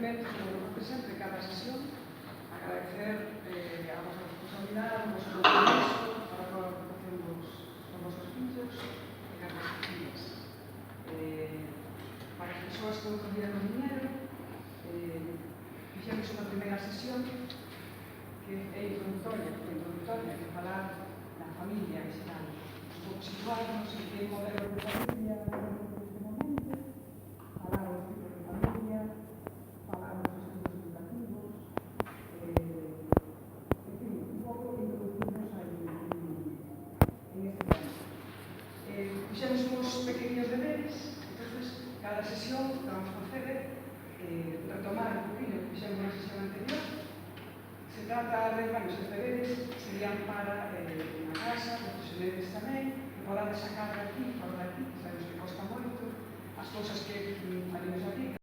agradecemento, como presente, cada sesión, agradecer a vosa responsabilidade, o vosso compromiso para a educación dos vosos fillos e das vosas fillas. Para as persoas que outro día non viñeron, fixemos unha primeira sesión que é introductoria, que falar da familia en xeral, un pouco situarnos en que modelo de familia neste momento, falar dos tipos de familia, falar dos estudos educativos, en fin, un pouco introducirnos en este tema. Fixemos uns pequenos deberes, entonces cada sesión que vamos a facer retomar un poquinho que fixemos na sesión anterior. Se trata de, bueno, os deberes serían para na casa, profesionales tamén, que podades sacar de aquí, fora de aquí, que sabemos que costa moito, as cousas que